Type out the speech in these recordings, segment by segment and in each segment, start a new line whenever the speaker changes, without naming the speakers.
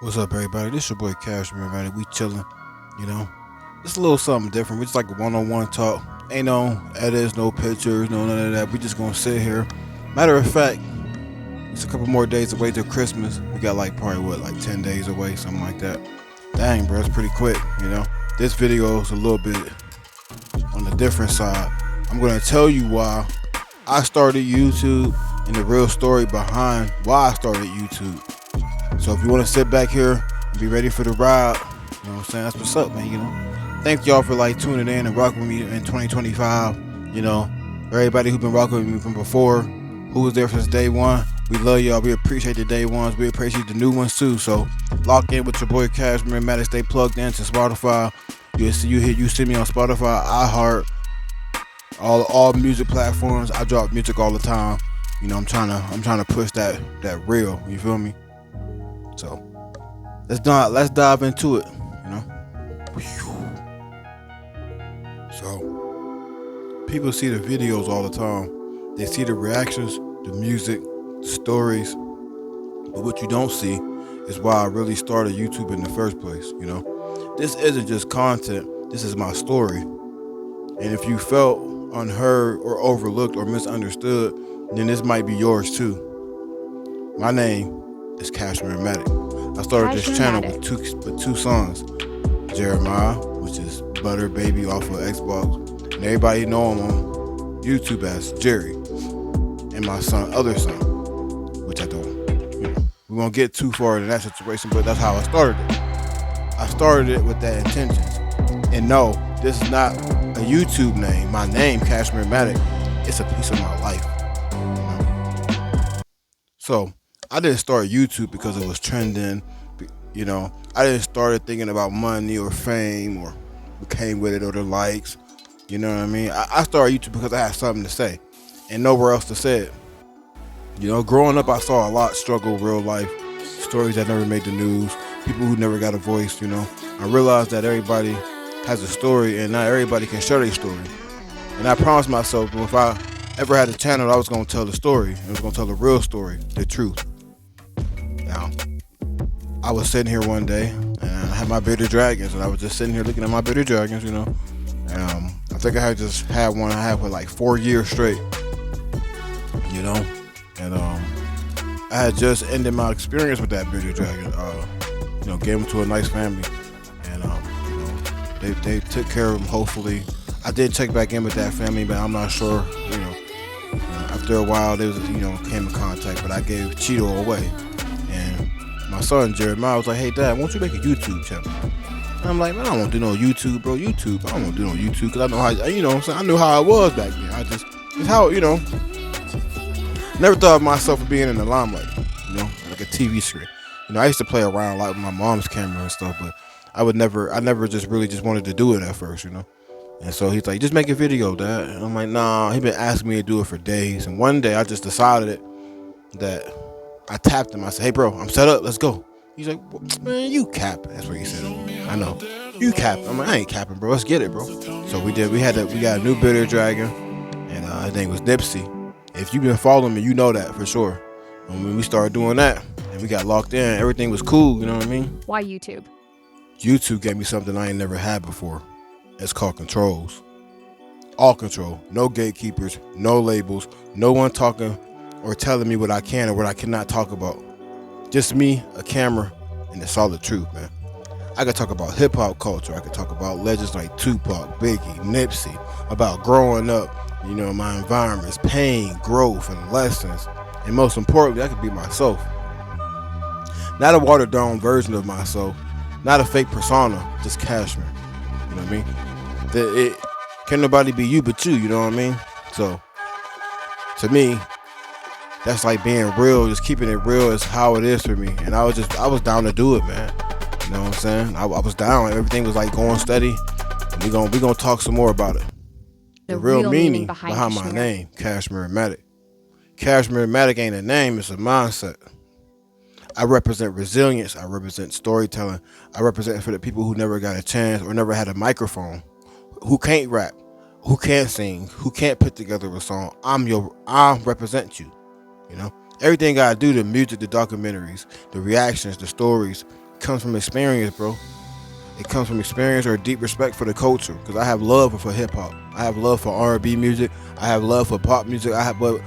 What's up, everybody? This your boy Kashmir Mattick. We chilling, you know. It's a little something different. We just like a one-on-one talk. Ain't no edits, no pictures, no none of that. We just gonna sit here. Matter of fact, it's a couple more days away till Christmas. We got like probably like 10 days away, something like that. Dang, bro, it's pretty quick, you know. This video is a little bit on the different side. I'm gonna tell you why I started YouTube and the real story behind why I started YouTube. So if you want to sit back here and be ready for the ride, you know what I'm saying? That's what's up, man, you know. Thank y'all for like tuning in and rocking with me in 2025. You know, everybody who's been rocking with me from before, who was there since day one. We love y'all. We appreciate the day ones. We appreciate the new ones too. So lock in with your boy Kashmir Mattick. Stay plugged in to Spotify. You see me on Spotify, iHeart, all music platforms. I drop music all the time. You know, I'm trying to push that real. You feel me? So let's dive into it, you know. So people see the videos all the time. They see the reactions, the music, the stories. But what you don't see is why I really started YouTube in the first place, you know. This isn't just content, this is my story. And if you felt unheard or overlooked or misunderstood, then this might be yours too. My name is Kashmir Mattick. I started this channel with two sons. Jeremiah, which is Butter Baby off of Xbox, and everybody know him on YouTube as Jerry. And my other son, which I don't, you know, we won't get too far into that situation, but that's how I started it. I started it with that intention. And no, this is not a YouTube name. My name, Kashmir Mattick, it's a piece of my life. You know? So I didn't start YouTube because it was trending, you know. I didn't start thinking about money or fame or what came with it or the likes, you know what I mean. I started YouTube because I had something to say and nowhere else to say it. You know, growing up I saw a lot struggle, real life, stories that never made the news, people who never got a voice, you know. I realized that everybody has a story and not everybody can share their story. And I promised myself if I ever had a channel, I was going to tell the story. I was going to tell the real story, the truth. Now, I was sitting here one day and I had my bearded dragons, and I was just sitting here looking at my bearded dragons, you know. And I think I had just had one I had for like 4 years straight, you know. And I had just ended my experience with that bearded dragon. You know, gave him to a nice family, and you know, they took care of him. Hopefully, I did check back in with that family, but I'm not sure. You know, after a while, they was, you know, came in contact, but I gave Cheeto away. And my son Jeremiah was like, "Hey Dad, won't you make a YouTube channel?" And I'm like, "Man, I don't want to do no YouTube, bro. YouTube, I don't want to do no YouTube because I know how, you know what I'm saying. I knew how I was back then. It's how, you know, never thought of myself as being in the limelight, you know, like a TV screen. You know, I used to play around like with my mom's camera and stuff, but I never just really just wanted to do it at first, you know. And so he's like, just make a video, Dad. And I'm like, nah. He been asking me to do it for days. And one day I just decided that I tapped him. I said, hey, bro, I'm set up. Let's go. He's like, man, you cap. That's what he said. I know. You cap. I'm like, I ain't capping, bro. Let's get it, bro. So we did. We got a new bearded dragon, and his name was Nipsey. If you've been following me, you know that for sure. And when we started doing that, and we got locked in, everything was cool. You know what I mean?
Why YouTube?
YouTube gave me something I ain't never had before. It's called controls. All control. No gatekeepers, no labels, no one talking or telling me what I can or what I cannot talk about. Just me, a camera, and the solid truth, man. I could talk about hip hop culture. I could talk about legends like Tupac, Biggie, Nipsey, about growing up, you know, my environments, pain, growth, and lessons. And most importantly, I could be myself. Not a watered down version of myself, not a fake persona, just Kashmir. You know what I mean? Can't nobody be you but you know what I mean? So, to me, that's like being real, just keeping it real is how it is for me. And I was down to do it, man. You know what I'm saying? I was down. Everything was like going steady. And we gonna talk some more about it. The real meaning behind my name, Kashmir Mattick. Kashmir Mattick ain't a name, it's a mindset. I represent resilience. I represent storytelling. I represent for the people who never got a chance or never had a microphone, who can't rap, who can't sing, who can't put together a song. I represent you. You know, everything I do, the music, the documentaries, the reactions, the stories, comes from experience, bro. It comes from experience or deep respect for the culture. Because I have love for hip hop. I have love for R&B music. I have love for pop music. But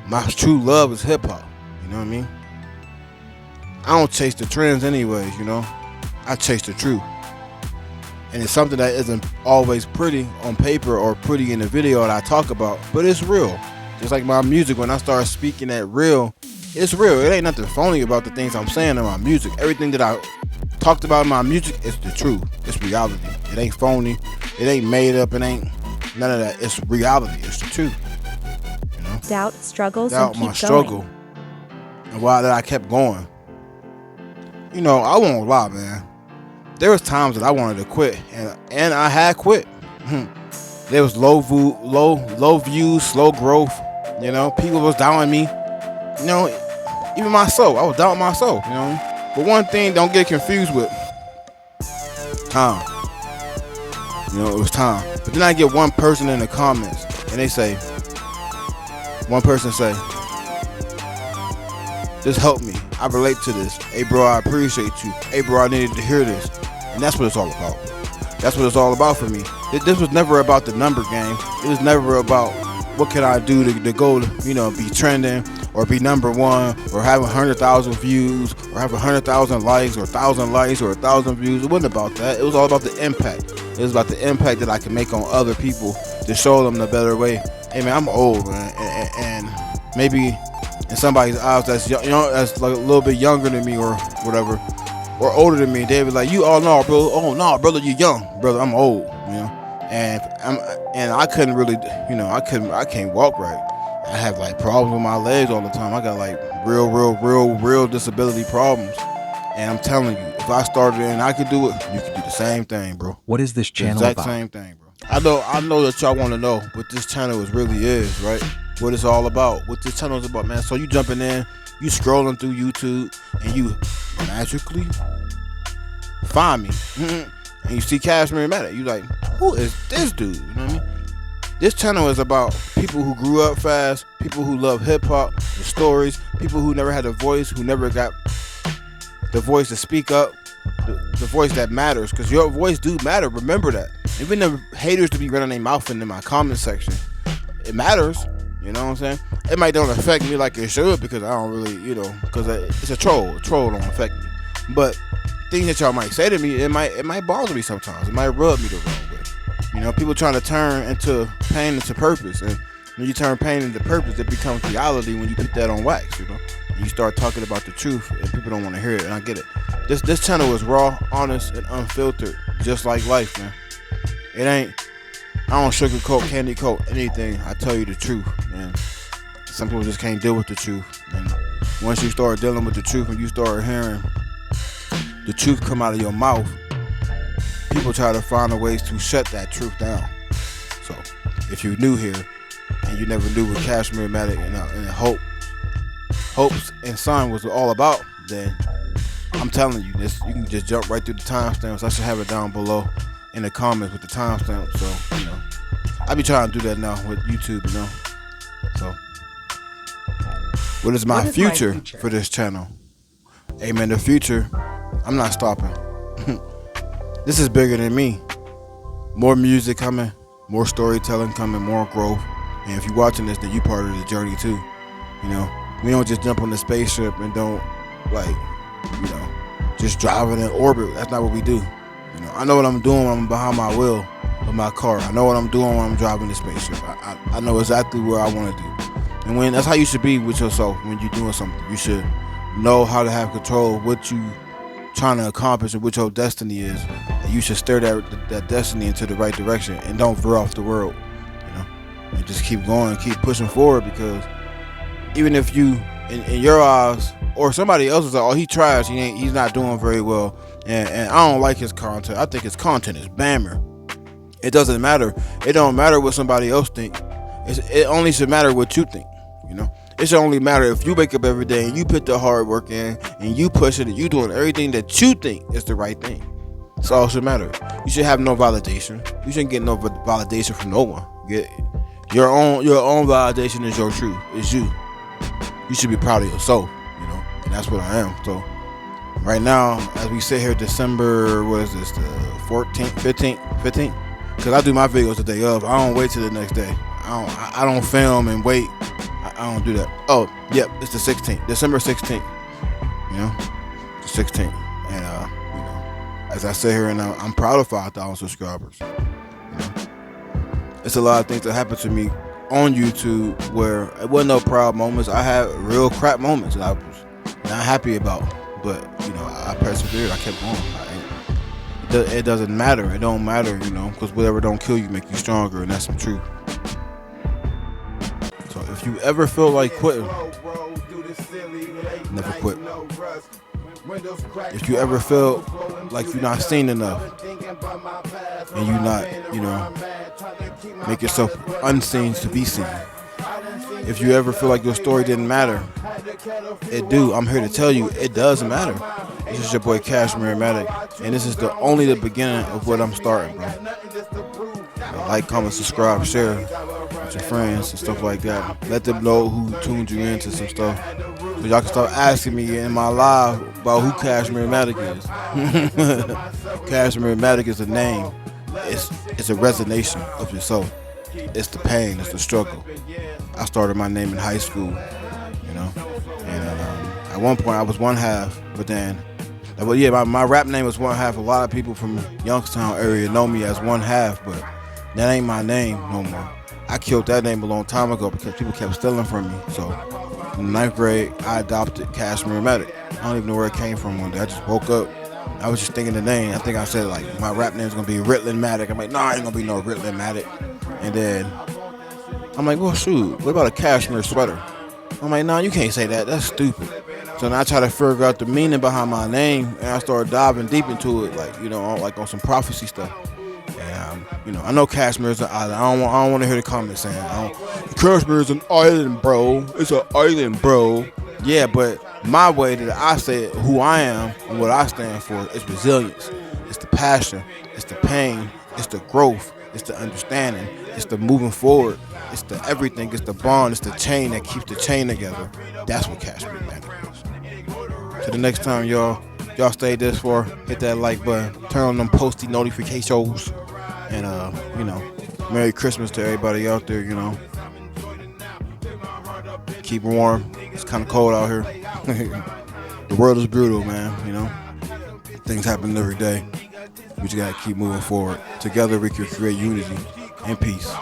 my true love is hip hop. You know what I mean? I don't chase the trends anyways, you know. I chase the truth. And it's something that isn't always pretty on paper or pretty in the video that I talk about, but it's real. Just like my music, when I start speaking that real, it's real. It ain't nothing phony about the things I'm saying in my music. Everything that I talked about in my music is the truth. It's reality. It ain't phony. It ain't made up. It ain't none of that. It's reality. It's the truth. You know?
Doubt, struggles,
Doubt
and keep
my struggle.
going.
And why that I kept going. You know, I won't lie, man. There was times that I wanted to quit, and I had quit. There was low views, slow growth. You know, people was doubting me. You know, even myself, I was doubting myself. You know, but one thing, don't get confused with time. You know, it was time. But then I get one person in the comments, and they say, one person say, "Just help me. I relate to this. Hey, bro, I appreciate you. Hey, bro, I needed to hear this." And that's what it's all about. That's what it's all about for me. This was never about the number game. It was never about what can I do to go, you know, be trending or be number one or have 100,000 views or have 100,000 likes or 1,000 likes or 1,000 views. It wasn't about that. It was all about the impact. It was about the impact that I can make on other people to show them the better way. Hey, man, I'm old, man, and maybe in somebody's eyes that's young, you know, that's like a little bit younger than me or whatever, or older than me, they be like, "You all know, bro. Oh no, brother, you young, brother. I'm old, you know." And I couldn't really, you know, I can't walk right. I have like problems with my legs all the time. I got like real disability problems. And I'm telling you, if I started and I could do it, you could do the same thing, bro.
What is this channel
the exact
about?
Same thing, bro. I know that y'all want to know what this channel really is, right? What it's all about. What this channel is about, man. So you jumping in, you scrolling through YouTube, and you magically find me. And you see Kashmir Mattick. You like, who is this dude? You know what I mean? This channel is about people who grew up fast, people who love hip hop, the stories, people who never had a voice, who never got the voice to speak up, the voice that matters, because your voice do matter. Remember that. Even the haters to be running their mouth in my comment section, it matters. You know what I'm saying? It might don't affect me like it should, because I don't really, you know, because it's a troll. A troll don't affect me. But things that y'all might say to me, it might bother me sometimes. It might rub me the wrong way. You know, people trying to turn into pain into purpose, and when you turn pain into purpose, it becomes reality when you put that on wax. You know, and you start talking about the truth, and people don't want to hear it. And I get it. This channel is raw, honest, and unfiltered, just like life, man. It ain't. I don't sugarcoat, candy coat anything. I tell you the truth, man. Some people just can't deal with the truth. And once you start dealing with the truth and you start hearing the truth come out of your mouth, people try to find a ways to shut that truth down. So if you're new here and you never knew what Kashmir Mattick and Hopes and Son was all about, then I'm telling you, this you can just jump right through the timestamps. I should have it down below in the comments with the timestamps. So, you know, I be trying to do that now with YouTube, you know. So, what is my future for this channel? Hey man, the future, I'm not stopping. This is bigger than me. More music coming, more storytelling coming, more growth. And if you're watching this, then you part of the journey too. You know, we don't just jump on the spaceship and don't, like, you know, just drive it in orbit. That's not what we do. You know, I know what I'm doing when I'm behind my wheel of my car. I know what I'm doing when I'm driving the spaceship. I know exactly where I want to do. And that's how you should be with yourself when you're doing something. You should know how to have control of what you trying to accomplish and what your destiny is. And you should steer that destiny into the right direction and don't veer off the world. You know, and just keep going, keep pushing forward, because even if you, in your eyes, or somebody else is like, oh, he tries, he's not doing very well, and I don't like his content. I think his content is bammer. It doesn't matter. It don't matter what somebody else think. It only should matter what you think. You know, it should only matter if you wake up every day and you put the hard work in and you push it and you doing everything that you think is the right thing. That's all it should matter. You should have no validation. You shouldn't get no validation from no one. Get your own validation is your truth. It's you. You should be proud of yourself. You know, and that's what I am. So Right now, as we sit here, December, what is this, the 14th, 15th? Because I do my videos the day of. I don't wait till the next day. I don't film and wait. I don't do that. Oh, yep, it's the 16th, December 16th. You know, the 16th. And, you know, as I sit here and I'm proud of 5,000 subscribers. You know? It's a lot of things that happened to me on YouTube where it wasn't no proud moments. I had real crap moments that I was not happy about. But, you know, I persevered. I kept going. It doesn't matter. It don't matter, you know, because whatever don't kill you make you stronger, and that's the truth. So if you ever feel like quitting, never quit. If you ever feel like you're not seen enough and you're not, you know, make yourself unseen to be seen. If you ever feel like your story didn't matter, it do. I'm here to tell you, it does matter. This is your boy Kashmir Mattick, and this is only the beginning of what I'm starting, bro. Like, comment, subscribe, share with your friends and stuff like that. Let them know who tuned you into some stuff, so y'all can start asking me in my live about who Kashmir Mattick is. Kashmir Mattick is a name. It's a resonation of your soul. It's the pain. It's the struggle. I started my name in high school, you know, and at one point I was one half, but then, well, yeah, my rap name was one half. A lot of people from Youngstown area know me as one half, but that ain't my name no more. I killed that name a long time ago because people kept stealing from me. So in the 9th grade, I adopted Kashmir Mattick. I don't even know where it came from one day. I just woke up. I was just thinking the name. I think I said, like, my rap name is going to be Ritlin Mattick. I'm like, nah, ain't going to be no Ritlin Mattick. And then I'm like, well, shoot, what about a cashmere sweater? I'm like, nah, you can't say that. That's stupid. So then I try to figure out the meaning behind my name, and I started diving deep into it, like, you know, like on some prophecy stuff. And, you know, I know Kashmir is an island. I don't want to hear the comments saying, Kashmir is an island, bro. It's an island, bro. Yeah, but my way that I say it, who I am and what I stand for is resilience. It's the passion. It's the pain. It's the growth. It's the understanding. It's the moving forward. It's the everything. It's the bond. It's the chain that keeps the chain together. That's what Kashmir Mattick is. So the next time y'all stay this far, hit that like button, turn on them posty notifications, and you know, Merry Christmas to everybody out there. You know, keep warm. It's kind of cold out here. The world is brutal, man. You know, things happen every day. We just gotta keep moving forward. Together we can create unity and peace.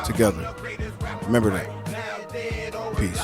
Together. Remember that. Peace.